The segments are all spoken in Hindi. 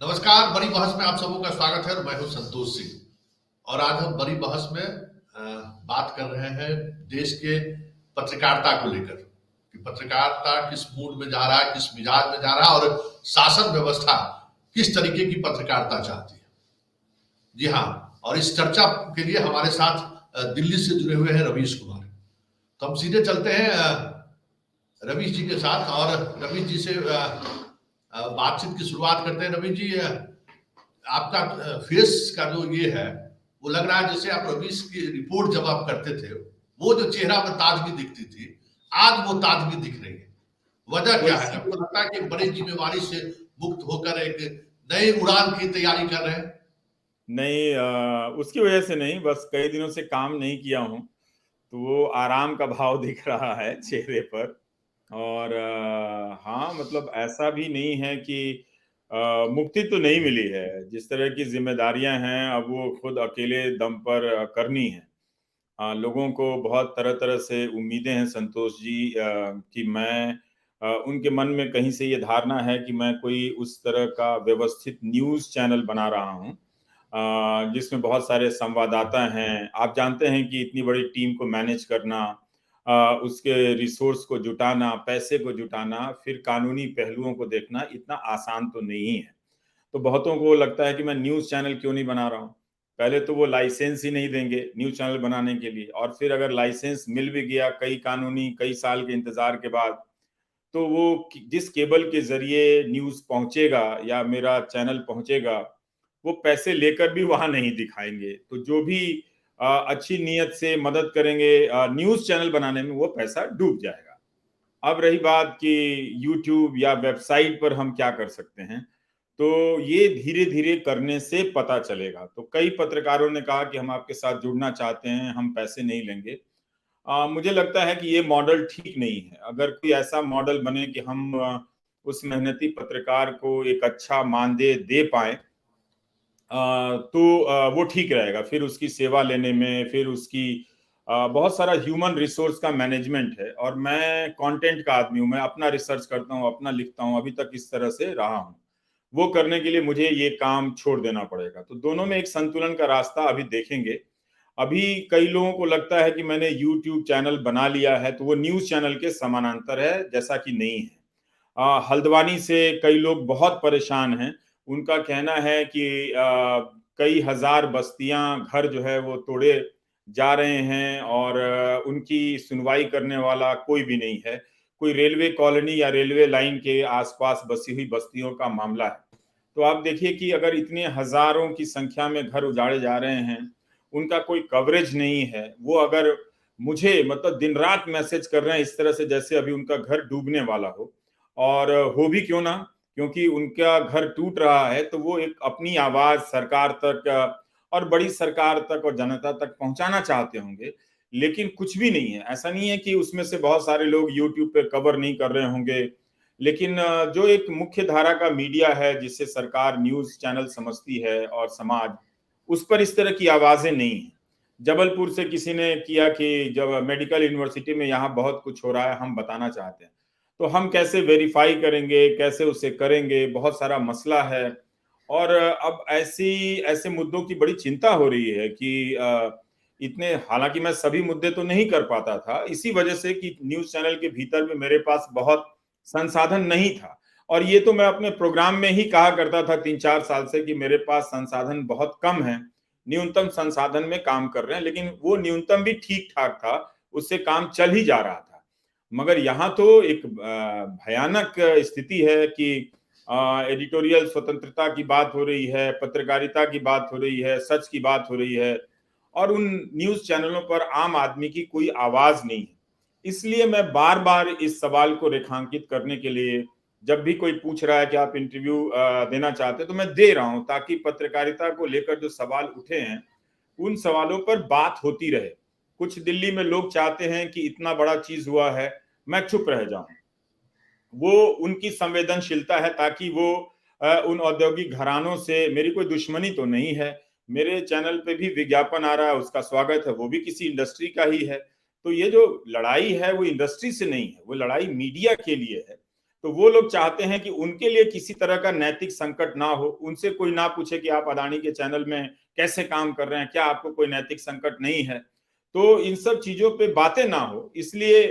नमस्कार। बड़ी बहस में आप सबों का स्वागत है और मैं हूं संतोष सिंह। और आज हम बड़ी बहस में बात कर रहे हैं देश के पत्रकारिता को लेकर कि पत्रकारिता किस मूड में जा रहा है, किस मिजाज में जा रहा है और शासन व्यवस्था किस तरीके की पत्रकारिता चाहती है। जी हाँ, और इस चर्चा के लिए हमारे साथ दिल्ली से जुड़े हुए हैं रवीश कुमार। तो हम सीधे चलते हैं रवीश जी के साथ और रवीश जी से बातचीत की शुरुआत करते हैं। रवीश जी, आपका फेस का जो ये है वो लग रहा है जैसे आप रवीश की रिपोर्ट जब आप करते थे वो जो चेहरा में ताजगी दिखती थी, आज वो ताजगी दिख रही है। वजह क्या है? आपको लगता है कि बड़ी जिम्मेवारी से मुक्त होकर एक नई उड़ान की तैयारी कर रहे हैं? नहीं, उसकी वजह से नहीं, बस कई दिनों से काम नहीं किया हूँ तो वो आराम का भाव दिख रहा है चेहरे पर। और हाँ, मतलब ऐसा भी नहीं है कि मुक्ति तो नहीं मिली है। जिस तरह की जिम्मेदारियां हैं अब वो खुद अकेले दम पर करनी है। लोगों को बहुत तरह तरह से उम्मीदें हैं संतोष जी, कि मैं उनके मन में कहीं से ये धारणा है कि मैं कोई उस तरह का व्यवस्थित न्यूज़ चैनल बना रहा हूँ जिसमें बहुत सारे संवाददाता हैं। आप जानते हैं कि इतनी बड़ी टीम को मैनेज करना, उसके रिसोर्स को जुटाना, पैसे को जुटाना, फिर कानूनी पहलुओं को देखना इतना आसान तो नहीं है। तो बहुतों को लगता है कि मैं न्यूज़ चैनल क्यों नहीं बना रहा हूँ। पहले तो वो लाइसेंस ही नहीं देंगे न्यूज़ चैनल बनाने के लिए, और फिर अगर लाइसेंस मिल भी गया कई साल के इंतज़ार के बाद, तो वो जिस केबल के ज़रिए न्यूज़ पहुँचेगा या मेरा चैनल पहुँचेगा, वो पैसे लेकर भी वहाँ नहीं दिखाएँगे। तो जो भी अच्छी नीयत से मदद करेंगे न्यूज़ चैनल बनाने में, वो पैसा डूब जाएगा। अब रही बात कि यूट्यूब या वेबसाइट पर हम क्या कर सकते हैं, तो ये धीरे-धीरे करने से पता चलेगा। तो कई पत्रकारों ने कहा कि हम आपके साथ जुड़ना चाहते हैं, हम पैसे नहीं लेंगे। मुझे लगता है कि ये मॉडल ठीक नहीं है। अगर कोई ऐसा मॉडल बने कि हम उस मेहनती पत्रकार को एक अच्छा मानदेय दे पाएँ, तो वो ठीक रहेगा। फिर उसकी सेवा लेने में, फिर उसकी बहुत सारा ह्यूमन रिसोर्स का मैनेजमेंट है, और मैं कंटेंट का आदमी हूँ, मैं अपना रिसर्च करता हूँ, अपना लिखता हूँ, अभी तक इस तरह से रहा हूँ। वो करने के लिए मुझे ये काम छोड़ देना पड़ेगा। तो दोनों में एक संतुलन का रास्ता अभी देखेंगे। अभी कई लोगों को लगता है कि मैंने यूट्यूब चैनल बना लिया है, तो वो न्यूज़ चैनल के समानांतर है, जैसा कि नहीं है। हल्द्वानी से कई लोग बहुत परेशान हैं। उनका कहना है कि कई हज़ार बस्तियाँ, घर जो है वो तोड़े जा रहे हैं, और उनकी सुनवाई करने वाला कोई भी नहीं है। कोई रेलवे कॉलोनी या रेलवे लाइन के आस-पास बसी हुई बस्तियों का मामला है। तो आप देखिए कि अगर इतने हज़ारों की संख्या में घर उजाड़े जा रहे हैं, उनका कोई कवरेज नहीं है। वो अगर मुझे मतलब दिन-रात मैसेज कर रहे हैं इस तरह से जैसे अभी उनका घर डूबने वाला हो, और हो भी क्यों ना, क्योंकि उनका घर टूट रहा है, तो वो एक अपनी आवाज़ सरकार तक और बड़ी सरकार तक और जनता तक पहुँचाना चाहते होंगे, लेकिन कुछ भी नहीं है। ऐसा नहीं है कि उसमें से बहुत सारे लोग यूट्यूब पे कवर नहीं कर रहे होंगे, लेकिन जो एक मुख्य धारा का मीडिया है, जिसे सरकार न्यूज़ चैनल समझती है और समाज, उस पर इस तरह की आवाज़ें नहीं हैं। जबलपुर से किसी ने किया कि जब मेडिकल यूनिवर्सिटी में यहाँ बहुत कुछ हो रहा है, हम बताना चाहते हैं। तो हम कैसे वेरीफाई करेंगे, कैसे उसे करेंगे, बहुत सारा मसला है। और अब ऐसे मुद्दों की बड़ी चिंता हो रही है कि इतने, हालाँकि मैं सभी मुद्दे तो नहीं कर पाता था, इसी वजह से कि न्यूज़ चैनल के भीतर में मेरे पास बहुत संसाधन नहीं था। और ये तो मैं अपने प्रोग्राम में ही कहा करता था 3-4 साल से कि मेरे पास संसाधन बहुत कम हैं, न्यूनतम संसाधन में काम कर रहे हैं, लेकिन वो न्यूनतम भी ठीक-ठाक था, उससे काम चल ही जा रहा था। मगर यहाँ तो एक भयानक स्थिति है कि एडिटोरियल स्वतंत्रता की बात हो रही है, पत्रकारिता की बात हो रही है, सच की बात हो रही है, और उन न्यूज़ चैनलों पर आम आदमी की कोई आवाज़ नहीं है। इसलिए मैं बार-बार इस सवाल को रेखांकित करने के लिए, जब भी कोई पूछ रहा है कि आप इंटरव्यू देना चाहते हैं, तो मैं दे रहा हूँ, ताकि पत्रकारिता को लेकर जो सवाल उठे हैं, उन सवालों पर बात होती रहे। कुछ दिल्ली में लोग चाहते हैं कि इतना बड़ा चीज़ हुआ है, मैं चुप रह जाऊँ। वो उनकी संवेदनशीलता है, ताकि वो उन औद्योगिक घरानों से, मेरी कोई दुश्मनी तो नहीं है। मेरे चैनल पे भी विज्ञापन आ रहा है, उसका स्वागत है, वो भी किसी इंडस्ट्री का ही है। तो ये जो लड़ाई है वो इंडस्ट्री से नहीं है, वो लड़ाई मीडिया के लिए है। तो वो लोग चाहते हैं कि उनके लिए किसी तरह का नैतिक संकट ना हो, उनसे कोई ना पूछे कि आप अडानी के चैनल में कैसे काम कर रहे हैं, क्या आपको कोई नैतिक संकट नहीं है। तो इन सब चीजों पे बातें ना हो, इसलिए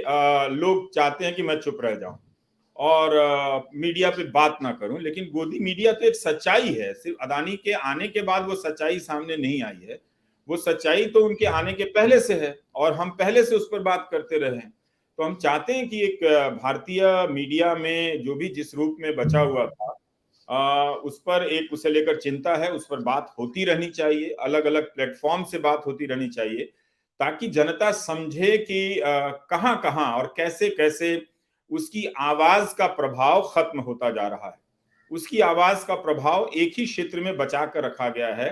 लोग चाहते हैं कि मैं चुप रह जाऊं और मीडिया पे बात ना करूं। लेकिन गोदी मीडिया तो एक सच्चाई है, सिर्फ अडानी के आने के बाद वो सच्चाई सामने नहीं आई है, वो सच्चाई तो उनके आने के पहले से है और हम पहले से उस पर बात करते रहे हैं। तो हम चाहते हैं कि एक भारतीय मीडिया में जो भी जिस रूप में बचा हुआ था, उस पर एक उसे लेकर चिंता है, उस पर बात होती रहनी चाहिए, अलग अलग प्लेटफॉर्म से बात होती रहनी चाहिए, ताकि जनता समझे कि कहां कहां और कैसे कैसे उसकी आवाज का प्रभाव खत्म होता जा रहा है। उसकी आवाज का प्रभाव एक ही क्षेत्र में बचा कर रखा गया है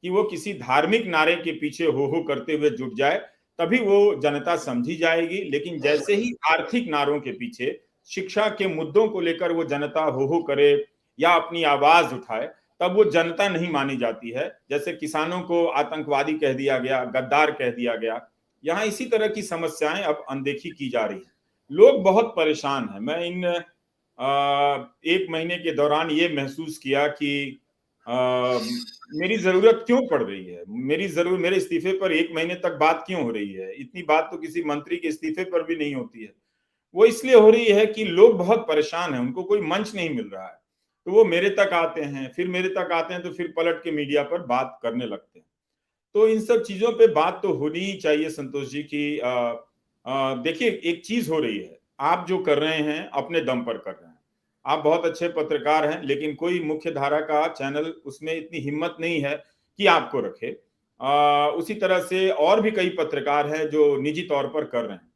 कि वो किसी धार्मिक नारे के पीछे हो करते हुए जुट जाए, तभी वो जनता समझी जाएगी। लेकिन जैसे ही आर्थिक नारों के पीछे, शिक्षा के मुद्दों को लेकर वो जनता हो करे या अपनी आवाज उठाए, तब वो जनता नहीं मानी जाती है। जैसे किसानों को आतंकवादी कह दिया गया, गद्दार कह दिया गया, यहाँ इसी तरह की समस्याएं अब अनदेखी की जा रही है। लोग बहुत परेशान हैं। मैं इन 1 महीने के दौरान ये महसूस किया कि मेरी जरूरत क्यों पड़ रही है, मेरे इस्तीफे पर 1 महीने तक बात क्यों हो रही है। इतनी बात तो किसी मंत्री के इस्तीफे पर भी नहीं होती है। वो इसलिए हो रही है कि लोग बहुत परेशान हैं, उनको कोई मंच नहीं मिल रहा है, तो वो मेरे तक आते हैं, फिर मेरे तक आते हैं तो फिर पलट के मीडिया पर बात करने लगते हैं। तो इन सब चीजों पे बात तो होनी ही चाहिए संतोष जी की। देखिए, एक चीज हो रही है, आप जो कर रहे हैं अपने दम पर कर रहे हैं, आप बहुत अच्छे पत्रकार हैं, लेकिन कोई मुख्य धारा का चैनल उसमें इतनी हिम्मत नहीं है कि आपको रखे। उसी तरह से और भी कई पत्रकार हैं जो निजी तौर पर कर रहे हैं।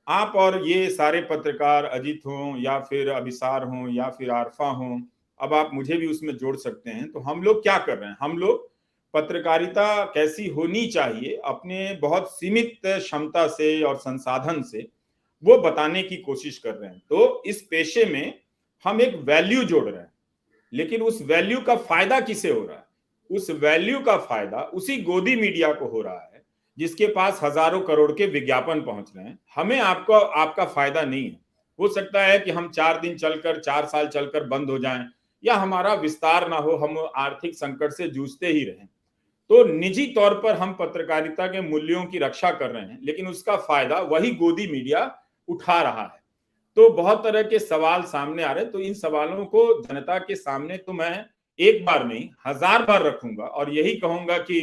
आप और ये सारे पत्रकार, अजीत हों या फिर अभिसार हों या फिर आरफा हों, अब आप मुझे भी उसमें जोड़ सकते हैं। तो हम लोग क्या कर रहे हैं, हम लोग पत्रकारिता कैसी होनी चाहिए अपने बहुत सीमित क्षमता से और संसाधन से वो बताने की कोशिश कर रहे हैं। तो इस पेशे में हम एक वैल्यू जोड़ रहे हैं, लेकिन उस वैल्यू का फायदा किसे हो रहा है? उस वैल्यू का फायदा उसी गोदी मीडिया को हो रहा है जिसके पास हजारों करोड़ के विज्ञापन पहुंच रहे हैं। हमें आपको आपका फायदा नहीं है। हो सकता है कि हम 4 दिन चलकर, 4 साल चलकर बंद हो जाएं, या हमारा विस्तार ना हो, हम आर्थिक संकट से जूझते ही रहें। तो निजी तौर पर हम पत्रकारिता के मूल्यों की रक्षा कर रहे हैं, लेकिन उसका फायदा वही गोदी मीडिया उठा रहा है। तो बहुत तरह के सवाल सामने आ रहे हैं। तो इन सवालों को जनता के सामने तो मैं एक बार नहीं, 1000 बार रखूंगा और यही कहूंगा कि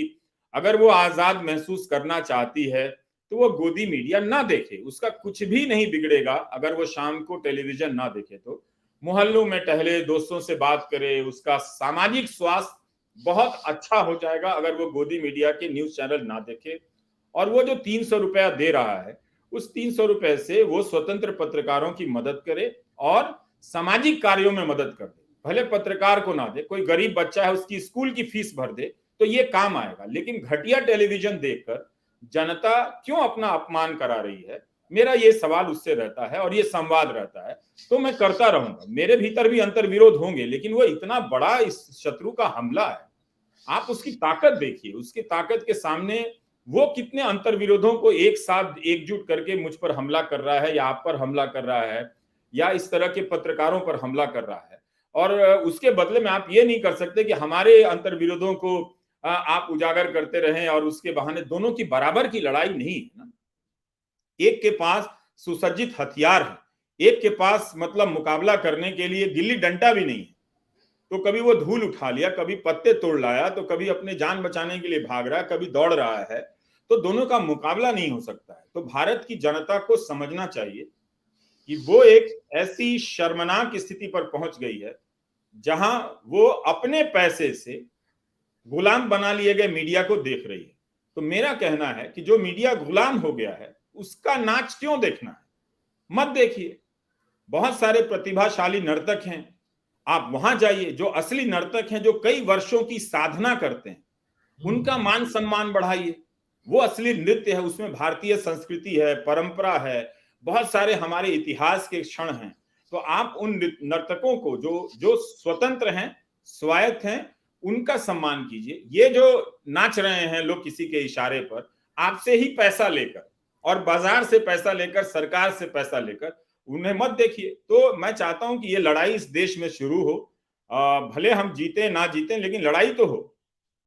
अगर वो आजाद महसूस करना चाहती है तो वो गोदी मीडिया ना देखे, उसका कुछ भी नहीं बिगड़ेगा। अगर वो शाम को टेलीविजन ना देखे तो मोहल्लों में टहले, दोस्तों से बात करे, उसका सामाजिक स्वास्थ्य बहुत अच्छा हो जाएगा अगर वो गोदी मीडिया के न्यूज चैनल ना देखे। और वो जो 300 रुपया दे रहा है, उस 300 रुपए से वो स्वतंत्र पत्रकारों की मदद करे और सामाजिक कार्यों में मदद कर दे। भले पत्रकार को ना दे, कोई गरीब बच्चा है उसकी स्कूल की फीस भर दे, तो ये काम आएगा। लेकिन घटिया टेलीविजन देखकर जनता क्यों अपना अपमान करा रही है, मेरा ये सवाल उससे रहता है और ये संवाद रहता है। तो मैं करता रहूंगा, मेरे भीतर भी अंतर्विरोध होंगे, लेकिन वो इतना बड़ा इस शत्रु का हमला है, आप उसकी ताकत देखिए। उसकी ताकत के सामने वो कितने अंतर्विरोधों को एक साथ एकजुट करके मुझ पर हमला कर रहा है, या आप पर हमला कर रहा है, या इस तरह के पत्रकारों पर हमला कर रहा है। और उसके बदले में आप ये नहीं कर सकते कि हमारे अंतर्विरोधों को आप उजागर करते रहें और उसके बहाने दोनों की बराबर की लड़ाई नहीं है ना। एक के पास सुसज्जित हथियार है, एक के पास मतलब मुकाबला करने के लिए गिल्ली डंडा भी नहीं है। तो कभी वो धूल उठा लिया, कभी पत्ते तोड़ लाया, तो कभी अपने जान बचाने के लिए भाग रहा है, कभी दौड़ रहा है। तो दोनों का मुकाबला नहीं हो सकता है। तो भारत की जनता को समझना चाहिए कि वो एक ऐसी शर्मनाक स्थिति पर पहुंच गई है जहां वो अपने पैसे से गुलाम बना लिए गए मीडिया को देख रही है। तो मेरा कहना है कि जो मीडिया गुलाम हो गया है उसका नाच क्यों देखना है, मत देखिए। बहुत सारे प्रतिभाशाली नर्तक हैं, आप वहां जाइए। जो असली नर्तक हैं, जो कई वर्षों की साधना करते हैं, उनका मान सम्मान बढ़ाइए। वो असली नृत्य है, उसमें भारतीय संस्कृति है, परंपरा है, बहुत सारे हमारे इतिहास के क्षण हैं। तो आप उन नर्तकों को जो जो स्वतंत्र हैं, स्वायत्त हैं, उनका सम्मान कीजिए। ये जो नाच रहे हैं लोग किसी के इशारे पर, आपसे ही पैसा लेकर और बाजार से पैसा लेकर, सरकार से पैसा लेकर, उन्हें मत देखिए। तो मैं चाहता हूं कि ये लड़ाई इस देश में शुरू हो, भले हम जीते ना जीते लेकिन लड़ाई तो हो।